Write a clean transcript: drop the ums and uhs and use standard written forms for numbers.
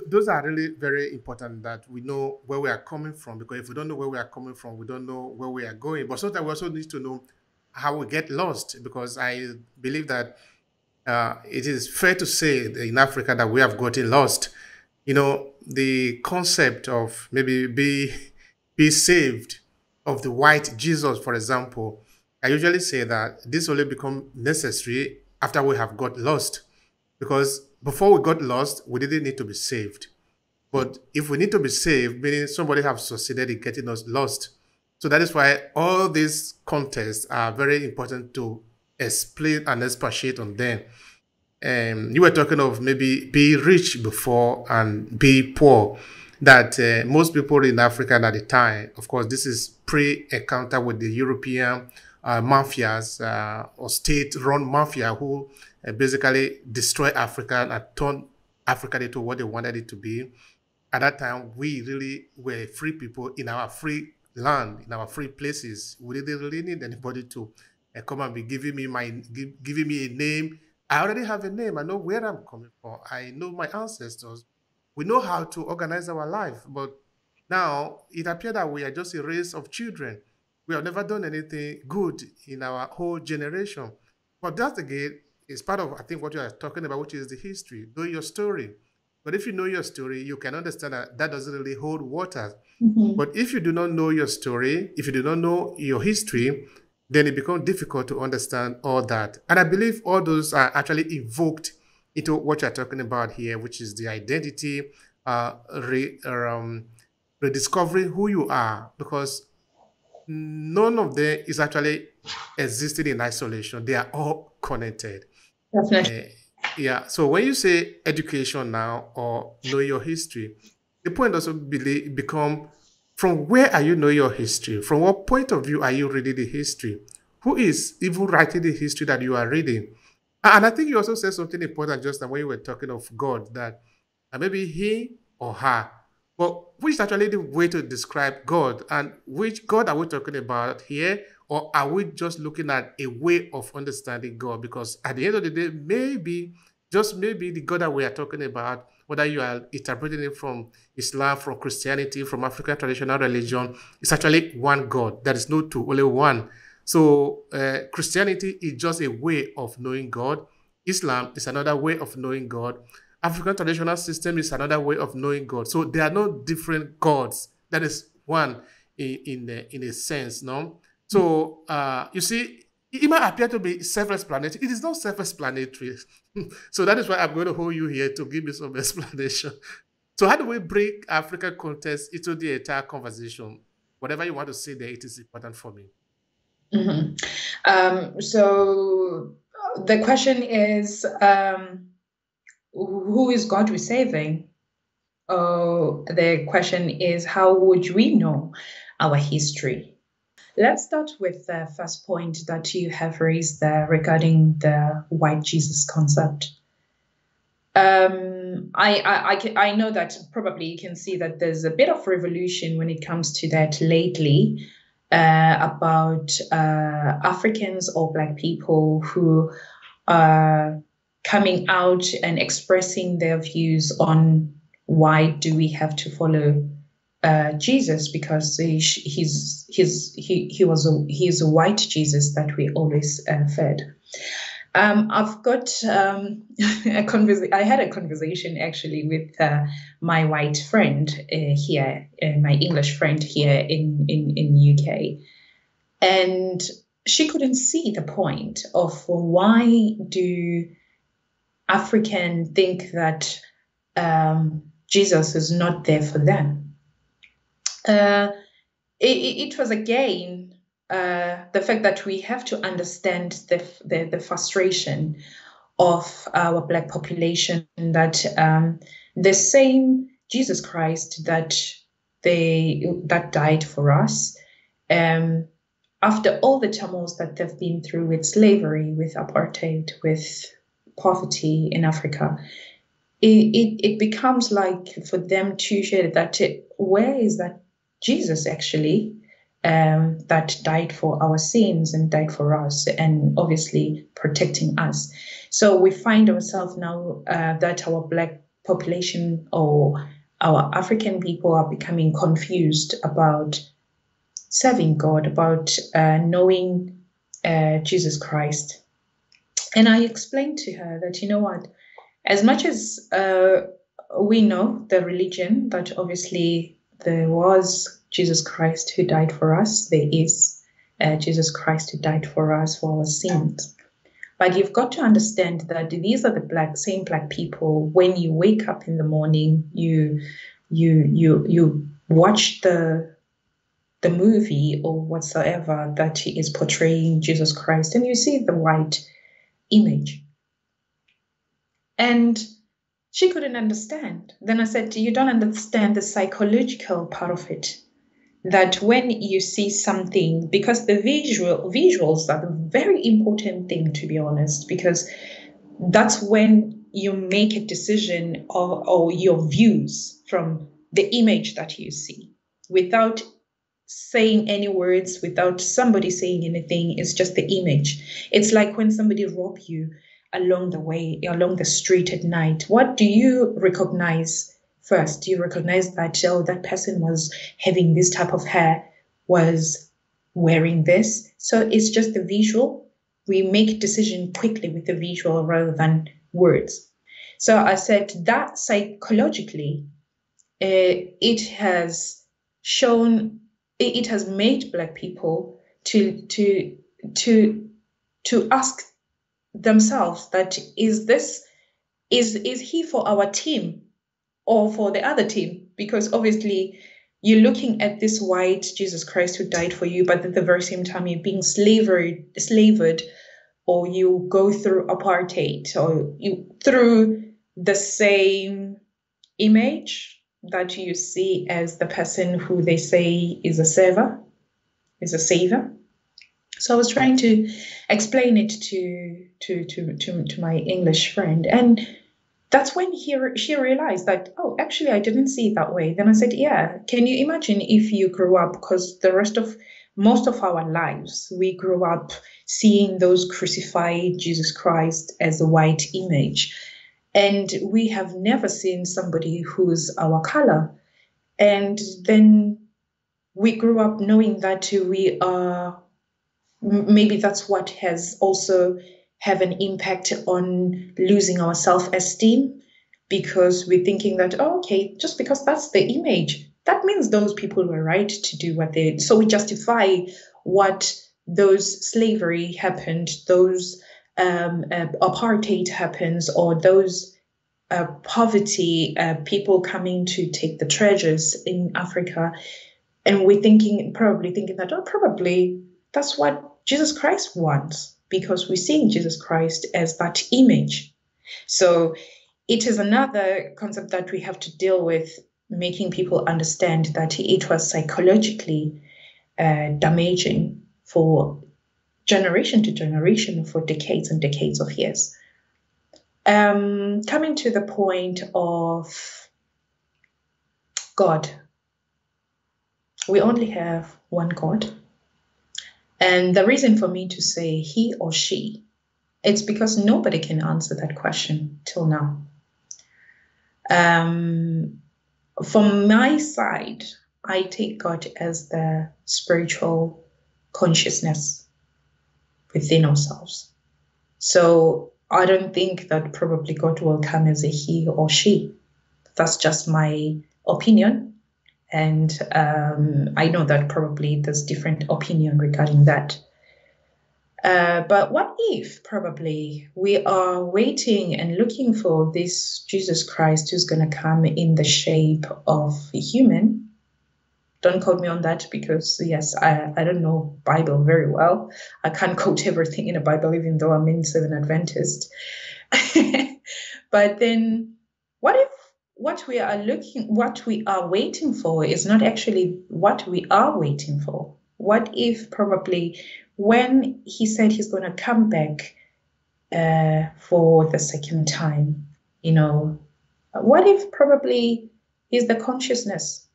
those are really very important that we know where we are coming from, because if we don't know where we are coming from, we don't know where we are going. But sometimes we also need to know how we get lost, because I believe that it is fair to say that in Africa that we have gotten lost. The concept of maybe be saved of the white Jesus, for example, I usually say that this only become necessary after we have got lost, because before we got lost, we didn't need to be saved. But if we need to be saved, meaning somebody have succeeded in getting us lost. So that is why all these contests are very important to explain and expatiate on them. You were talking of maybe be rich before and be poor. That most people in Africa at the time, of course, this is pre-encounter with the European mafias or state-run mafia who basically destroy Africa and turn Africa into what they wanted it to be. At that time, we really were free people in our free land, in our free places. We didn't really need anybody to come and be giving me a name. I already have a name. I know where I'm coming from. I know my ancestors. We know how to organize our life. But now it appears that we are just a race of children. We have never done anything good in our whole generation. But that again is part of, I think, what you are talking about, which is the history. Know your story. But if you know your story, you can understand that that doesn't really hold water. But if you do not know your story, if you do not know your history, then it becomes difficult to understand all that. And I believe all those are actually evoked into what you're talking about here, which is the identity, rediscovering who you are, because none of them is actually existing in isolation. They are all connected. Definitely. Yeah. So when you say education now or know your history, the point also become from where are you know your history? From what point of view are you reading the history? Who is even writing the history that you are reading? And I think you also said something important just now when you were talking of God, that maybe he or her. But which is actually the way to describe God? And which God are we talking about here? Or are we just looking at a way of understanding God? Because at the end of the day, maybe, just maybe, the God that we are talking about, whether you are interpreting it from Islam, from Christianity, from African traditional religion, is actually one God. There is no two, only one. So Christianity is just a way of knowing God. Islam is another way of knowing God. African traditional system is another way of knowing God. So there are no different gods. That is one in a sense, no? So you see, it might appear to be self-explanatory. It is not self-explanatory. So that is why I'm going to hold you here to give me some explanation. So how do we bring African context into the entire conversation? Whatever you want to say there, it is important for me. So the question is, who is God receiving? The question is, how would we know our history? Let's start with the first point that you have raised there regarding the white Jesus concept. I know that probably you can see that there's a bit of revolution when it comes to that lately, about Africans or Black people who are coming out and expressing their views on why do we have to follow Jesus, because he's a white Jesus that we always fed. I've got I had a conversation actually with my white friend here, my English friend here in UK, and she couldn't see the point of why do Africans think that Jesus is not there for them. It was again the fact that we have to understand the frustration of our Black population, that the same Jesus Christ that died for us, after all the turmoils that they've been through with slavery, with apartheid, with poverty in Africa, it becomes like for them to share that where is that Jesus actually that died for our sins and died for us and obviously protecting us. So we find ourselves now that our Black population or our African people are becoming confused about serving God, about knowing Jesus Christ. And I explained to her that, you know what, as much as we know the religion, that obviously there was Jesus Christ who died for us, there is Jesus Christ who died for us for our sins. But you've got to understand that these are the same black people. When you wake up in the morning, you watch the movie or whatsoever that is portraying Jesus Christ, and you see the white image. And she couldn't understand. Then I said, you don't understand the psychological part of it. That when you see something, because the visuals are the very important thing, to be honest, because that's when you make a decision or your views from the image that you see without saying any words, without somebody saying anything. It's just the image. It's like when somebody rob you along the street at night. What do you recognize first? Do you recognize that, oh, that person was having this type of hair, was wearing this? So it's just the visual. We make decision quickly with the visual rather than words. So I said that psychologically, it has made Black people to ask themselves that is he for our team or for the other team? Because obviously you're looking at this white Jesus Christ who died for you, but at the very same time you're being slaved, or you go through apartheid, or you through the same image that you see as the person who they say is a savior. So I was trying to explain it to my English friend, and that's when she realized that, oh, actually, I didn't see it that way. Then I said, yeah, can you imagine if you grew up, because most of our lives, we grew up seeing those crucified Jesus Christ as a white image, and we have never seen somebody who's our color. And then we grew up knowing that we are, maybe that's what has also have an impact on losing our self-esteem, because we're thinking that, oh, okay, just because that's the image, that means those people were right to do what they did. So we justify what those slavery happened, those apartheid happens, or those poverty, people coming to take the treasures in Africa. And we're probably thinking that, oh, probably that's what Jesus Christ wants, because we're seeing Jesus Christ as that image. So it is another concept that we have to deal with, making people understand that it was psychologically damaging for generation to generation, for decades and decades of years. Coming to the point of God, we only have one God. And the reason for me to say he or she, it's because nobody can answer that question till now. From my side, I take God as the spiritual consciousness within ourselves. So I don't think that probably God will come as a he or she. That's just my opinion. And I know that probably there's different opinion regarding that. But what if probably we are waiting and looking for this Jesus Christ who's going to come in the shape of a human? Don't quote me on that, because yes, I don't know Bible very well. I can't quote everything in the Bible, even though I'm in Seventh Adventist. But then what if what we are waiting for is not actually what we are waiting for? What if probably when he said he's going to come back for the second time, what if probably he's the consciousness